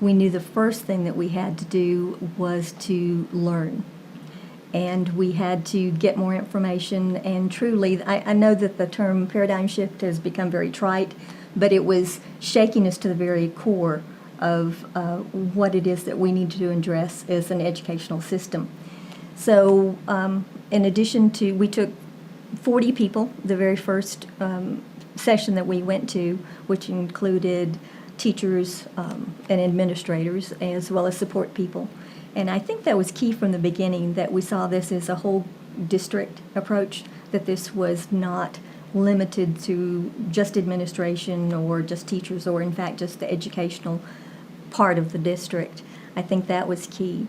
we knew the first thing that we had to do was to learn. And we had to get more information, and truly, I know that the term paradigm shift has become very trite, but it was shaking us to the very core of what it is that we need to do and address as an educational system. So in addition to, we took 40 people, the very first session that we went to, which included teachers and administrators as well as support people. And I think that was key from the beginning, that we saw this as a whole district approach, that this was not limited to just administration or just teachers or in fact just the educational part of the district. I think that was key.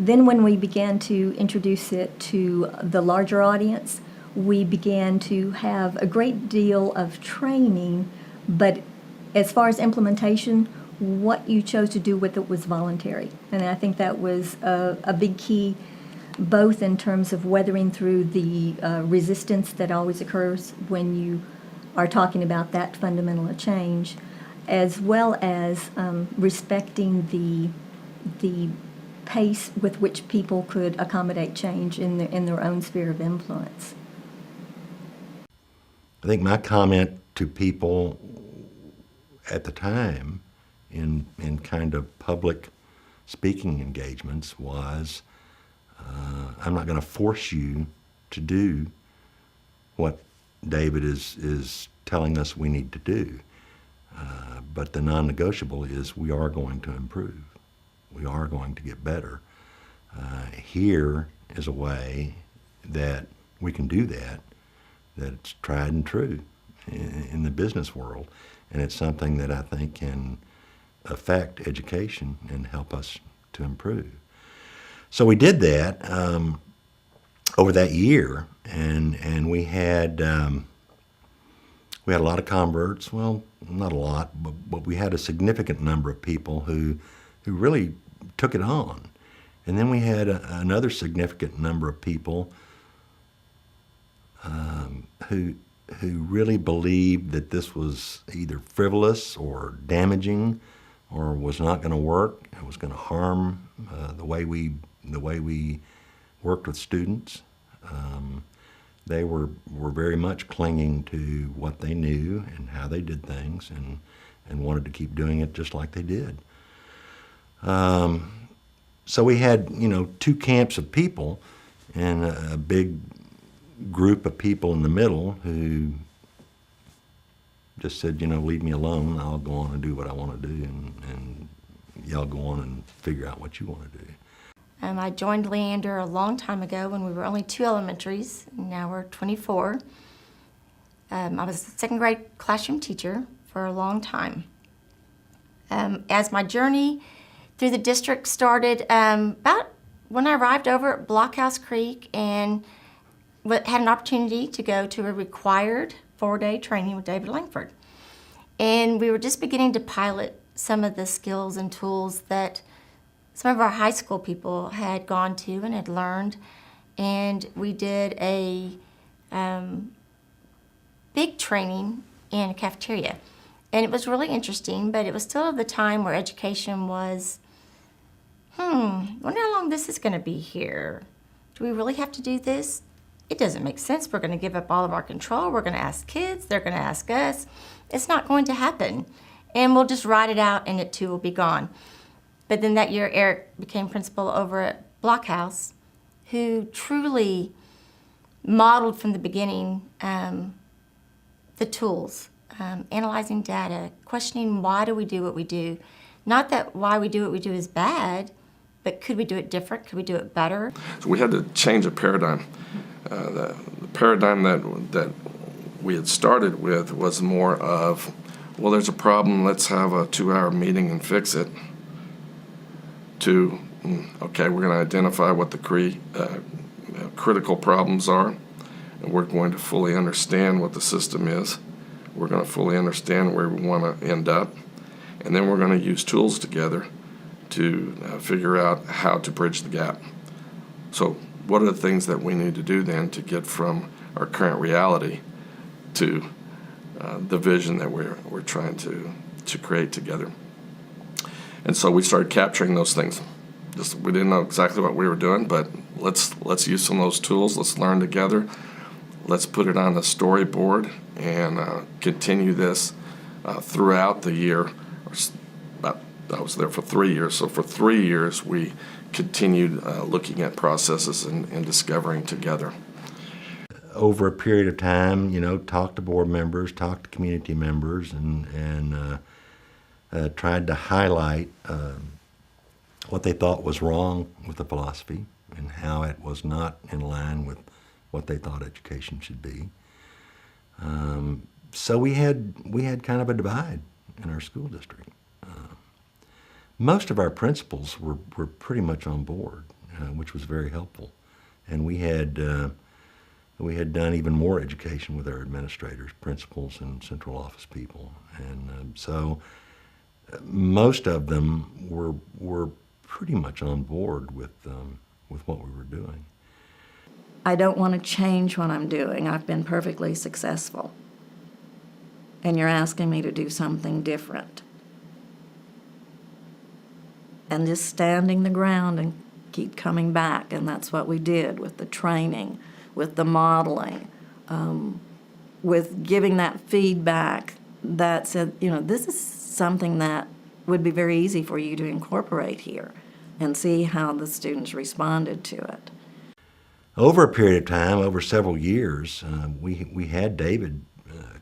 Then when we began to introduce it to the larger audience, we began to have a great deal of training, but as far as implementation, what you chose to do with it was voluntary. And I think that was a big key, both in terms of weathering through the resistance that always occurs when you are talking about that fundamental change, as well as respecting the pace with which people could accommodate change in their own sphere of influence. I think my comment to people at the time in kind of public speaking engagements was, I'm not going to force you to do what David is telling us we need to do. But the non-negotiable is we are going to improve. We are going to get better. Here is a way that we can do that, that's tried and true in the business world. And it's something that I think can affect education and help us to improve. So we did that over that year, and we had a lot of converts. Well, not a lot, but we had a significant number of people who really took it on. And then we had another significant number of people who really believed that this was either frivolous or damaging, or was not going to work. It was going to harm the way we worked with students. They were very much clinging to what they knew and how they did things, and wanted to keep doing it just like they did. So we had, two camps of people, and a big group of people in the middle who just said, leave me alone. I'll go on and do what I want to do, and y'all go on and figure out what you want to do. I joined Leander a long time ago when we were only 2 elementaries, and now we're 24. I was a second grade classroom teacher for a long time. As my journey through the district started, about when I arrived over at Blockhouse Creek and had an opportunity to go to a required 4-day training with David Langford. And we were just beginning to pilot some of the skills and tools that some of our high school people had gone to and had learned. And we did a big training in a cafeteria. And it was really interesting, but it was still at the time where education was, wonder how long this is going to be here. Do we really have to do this? It doesn't make sense. We're going to give up all of our control. We're going to ask kids. They're going to ask us. It's not going to happen. And we'll just ride it out, and it too will be gone. But then that year, Eric became principal over at Blockhouse, who truly modeled from the beginning the tools, analyzing data, questioning why do we do what we do. Not that why we do what we do is bad, but could we do it different? Could we do it better? So we had to change a paradigm. The paradigm that we had started with was more of, well, there's a problem, let's have a 2-hour meeting and fix it, to, okay, we're going to identify what the critical problems are, and we're going to fully understand what the system is. We're going to fully understand where we want to end up, and then we're going to use tools together to figure out how to bridge the gap. So what are the things that we need to do then to get from our current reality to the vision that we're trying to create together? And so we started capturing those things. We didn't know exactly what we were doing, but let's use some of those tools. Let's learn together. Let's put it on the storyboard and continue this throughout the year. I was there for 3 years, so for 3 years we continued looking at processes and discovering together. Over a period of time, talked to board members, talked to community members, and tried to highlight what they thought was wrong with the philosophy and how it was not in line with what they thought education should be. So we had kind of a divide in our school district. Most of our principals were pretty much on board, which was very helpful, and we had done even more education with our administrators, principals, and central office people, and so most of them were pretty much on board with what we were doing. I don't want to change what I'm doing. I've been perfectly successful. And you're asking me to do something different. And just standing the ground and keep coming back. And that's what we did with the training, with the modeling, with giving that feedback that said, this is something that would be very easy for you to incorporate here and see how the students responded to it. Over a period of time, over several years, we had David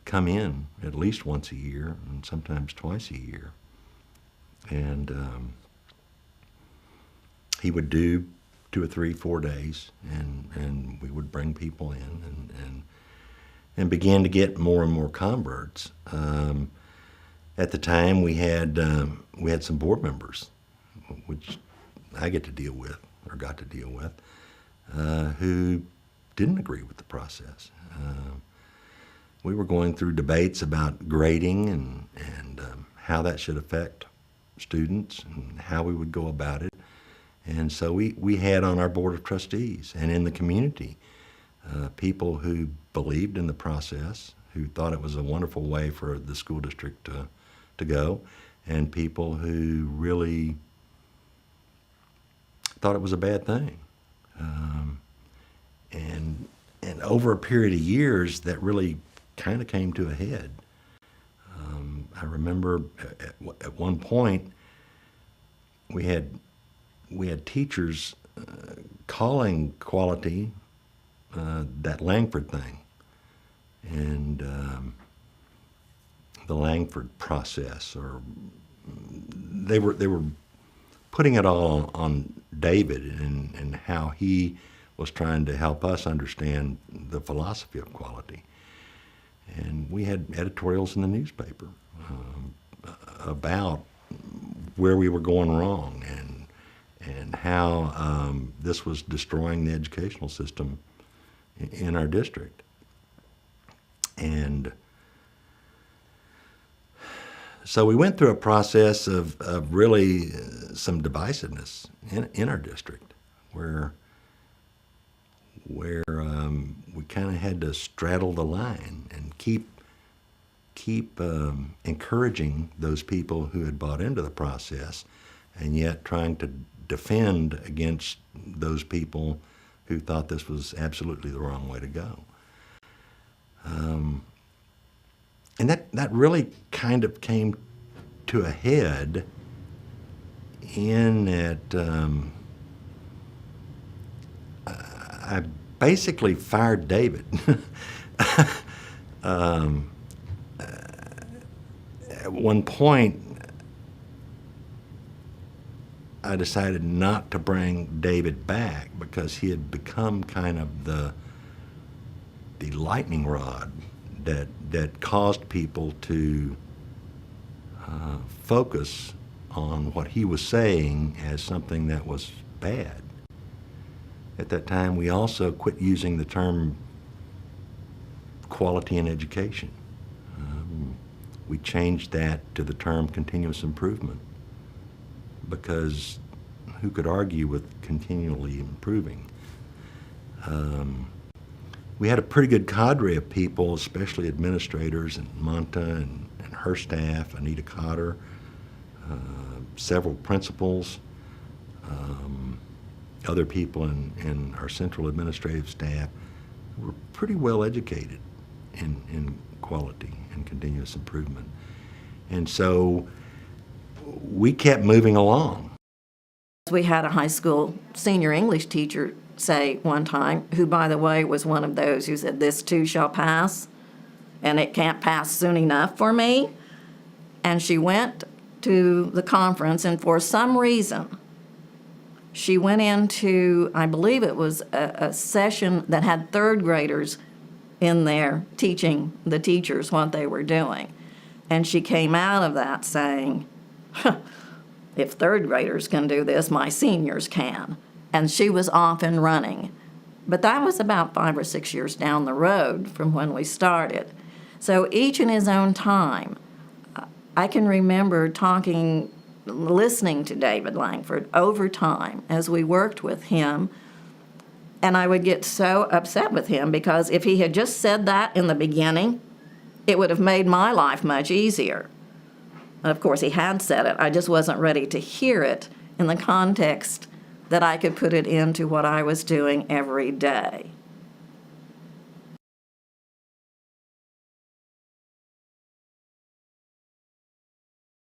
come in at least once a year and sometimes twice a year. And he would do 2 or 3, 4 days, and we would bring people in and begin to get more and more converts. At the time, we had some board members, which I get to deal with, or got to deal with, who didn't agree with the process. We were going through debates about grading and how that should affect students and how we would go about it. And so we had on our board of trustees and in the community people who believed in the process, who thought it was a wonderful way for the school district to go, and people who really thought it was a bad thing. And over a period of years, that really kind of came to a head. I remember at one point we had teachers calling quality that Langford thing, and the Langford process, or they were putting it all on David and how he was trying to help us understand the philosophy of quality. And we had editorials in the newspaper about where we were going wrong and how this was destroying the educational system in our district. And so we went through a process of really some divisiveness in our district, where we kind of had to straddle the line and keep encouraging those people who had bought into the process, and yet trying to defend against those people who thought this was absolutely the wrong way to go. And that really kind of came to a head in that I basically fired David. At one point, I decided not to bring David back because he had become kind of the lightning rod that caused people to focus on what he was saying as something that was bad. At that time, we also quit using the term quality in education. We changed that to the term continuous improvement, because who could argue with continually improving? We had a pretty good cadre of people, especially administrators, and Monta and her staff, Anita Cotter, several principals, other people in our central administrative staff were pretty well educated in quality and continuous improvement. And so we kept moving along. We had a high school senior English teacher say one time, who, by the way, was one of those who said, "This too shall pass, and it can't pass soon enough for me." And she went to the conference, and for some reason, she went into, I believe it was a session that had third graders in there teaching the teachers what they were doing. And she came out of that saying, "If third graders can do this, my seniors can." And she was off and running. But that was about 5 or 6 years down the road from when we started. So each in his own time. I can remember listening to David Langford over time as we worked with him, and I would get so upset with him because if he had just said that in the beginning, it would have made my life much easier. Of course, he had said it. I just wasn't ready to hear it in the context that I could put it into what I was doing every day.